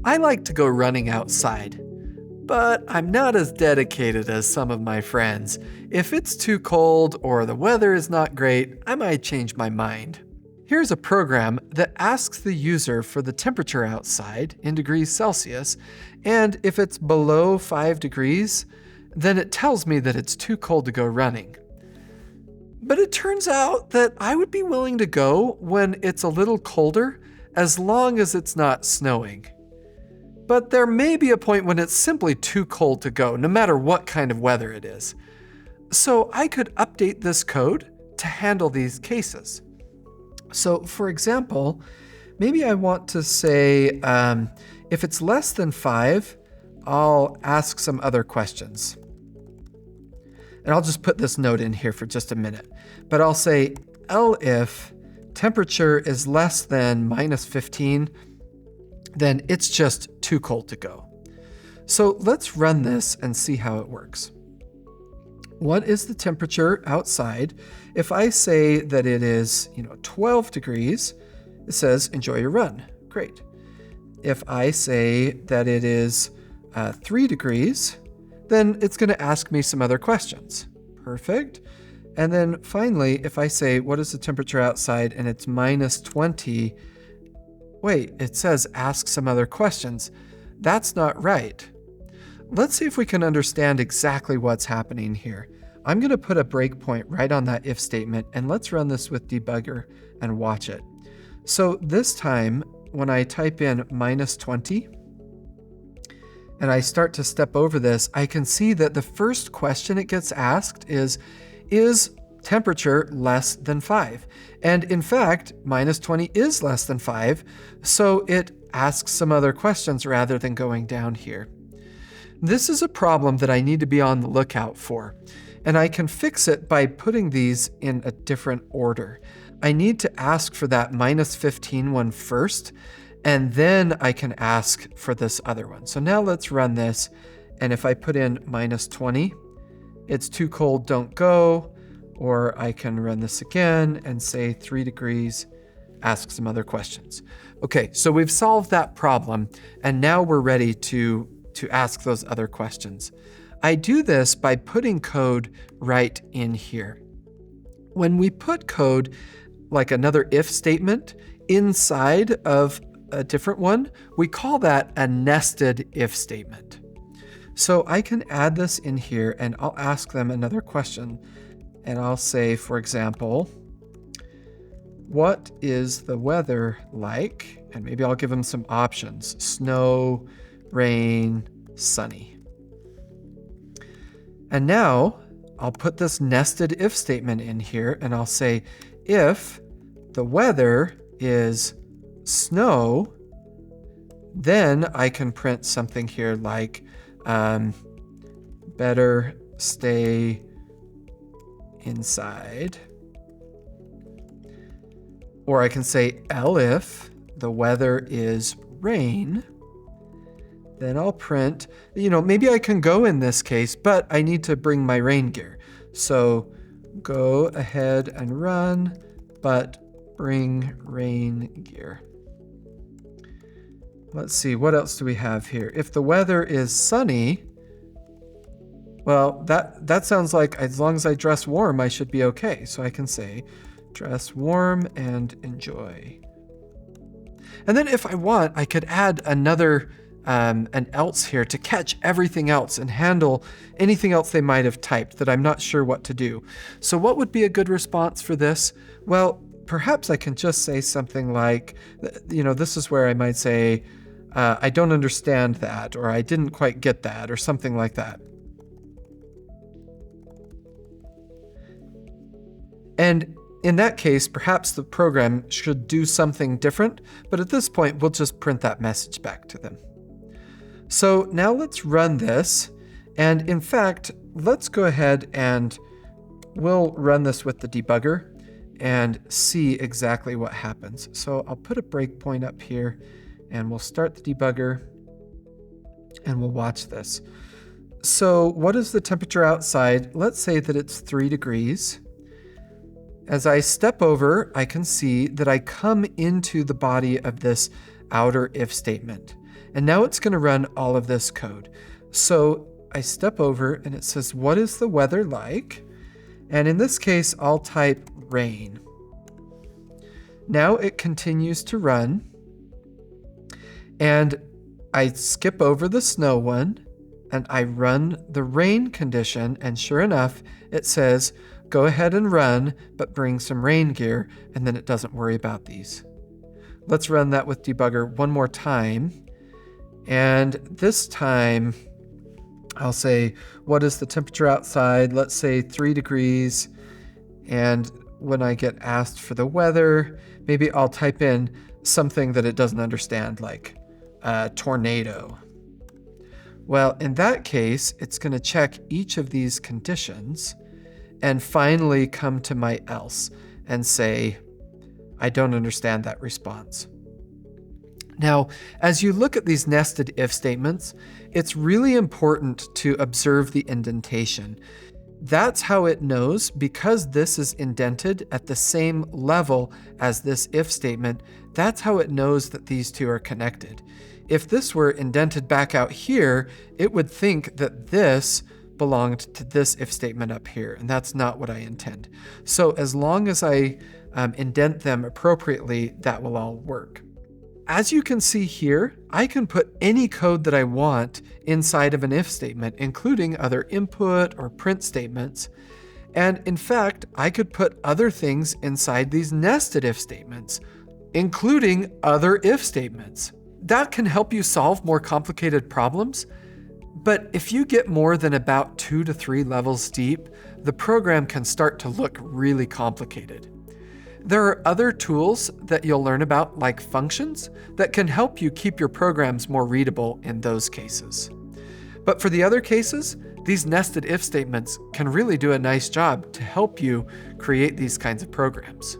I like to go running outside, but I'm not as dedicated as some of my friends. If it's too cold or the weather is not great, I might change my mind. Here's a program that asks the user for the temperature outside in degrees Celsius, and if it's below 5 degrees, then it tells me that it's too cold to go running. But it turns out that I would be willing to go when it's a little colder, as long as it's not snowing. But there may be a point when it's simply too cold to go, no matter what kind of weather it is. So I could update this code to handle these cases. So for example, maybe I want to say, if it's less than 5, I'll ask some other questions. And I'll just put this note in here for just a minute. But I'll say, if temperature is less than minus 15, then it's just too cold to go. So let's run this and see how it works. What is the temperature outside? If I say that it is 12 degrees, it says enjoy your run. Great. If I say that it is 3 degrees, then it's going to ask me some other questions. Perfect. And then finally, if I say what is the temperature outside and it's minus 20, wait, it says ask some other questions. That's not right. Let's see if we can understand exactly what's happening here. I'm going to put a breakpoint right on that if statement, and let's run this with debugger and watch it. So this time, when I type in minus 20, and I start to step over this, I can see that the first question it gets asked is temperature less than 5? And in fact, minus 20 is less than 5, so it asks some other questions rather than going down here. This is a problem that I need to be on the lookout for, and I can fix it by putting these in a different order. I need to ask for that minus 15 one first, and then I can ask for this other one. So now let's run this, and if I put in minus 20, it's too cold, don't go. Or I can run this again and say 3 degrees, ask some other questions. Okay, so we've solved that problem, and now we're ready to ask those other questions. I do this by putting code right in here. When we put code, like another if statement, inside of a different one, we call that a nested if statement. So I can add this in here, and I'll ask them another question. And I'll say, for example, what is the weather like? And maybe I'll give them some options: snow, rain, sunny. And now I'll put this nested if statement in here, and I'll say, if the weather is snow, then I can print something here like, better stay inside. Or I can say, if the weather is rain, then I'll print, maybe I can go in this case, but I need to bring my rain gear. So go ahead and run, but bring rain gear. Let's see, what else do we have here? If the weather is sunny, well, that sounds like as long as I dress warm, I should be okay. So I can say, dress warm and enjoy. And then if I want, I could add another an else here to catch everything else and handle anything else they might have typed that I'm not sure what to do. So what would be a good response for this? Well, perhaps I can just say something like, this is where I might say, I don't understand that, or I didn't quite get that, or something like that. And in that case, perhaps the program should do something different, but at this point, we'll just print that message back to them. So now let's run this. And in fact, let's go ahead and we'll run this with the debugger and see exactly what happens. So I'll put a breakpoint up here and we'll start the debugger and we'll watch this. So what is the temperature outside? Let's say that it's 3 degrees. As I step over, I can see that I come into the body of this outer if statement. And now it's going to run all of this code. So I step over and it says, what is the weather like? And in this case, I'll type rain. Now it continues to run. And I skip over the snow one and I run the rain condition. And sure enough, it says, go ahead and run, but bring some rain gear. And then it doesn't worry about these. Let's run that with debugger one more time. And this time, I'll say, what is the temperature outside? Let's say 3 degrees. And when I get asked for the weather, maybe I'll type in something that it doesn't understand, like tornado. Well, in that case, it's going to check each of these conditions and finally come to my else and say, I don't understand that response. Now, as you look at these nested if statements, it's really important to observe the indentation. That's how it knows, because this is indented at the same level as this if statement, that's how it knows that these two are connected. If this were indented back out here, it would think that this belonged to this if statement up here, and that's not what I intend. So as long as I indent them appropriately, that will all work. As you can see here, I can put any code that I want inside of an if statement, including other input or print statements. And in fact, I could put other things inside these nested if statements, including other if statements. That can help you solve more complicated problems. But if you get more than about 2 to 3 levels deep, the program can start to look really complicated. There are other tools that you'll learn about, like functions, that can help you keep your programs more readable in those cases. But for the other cases, these nested if statements can really do a nice job to help you create these kinds of programs.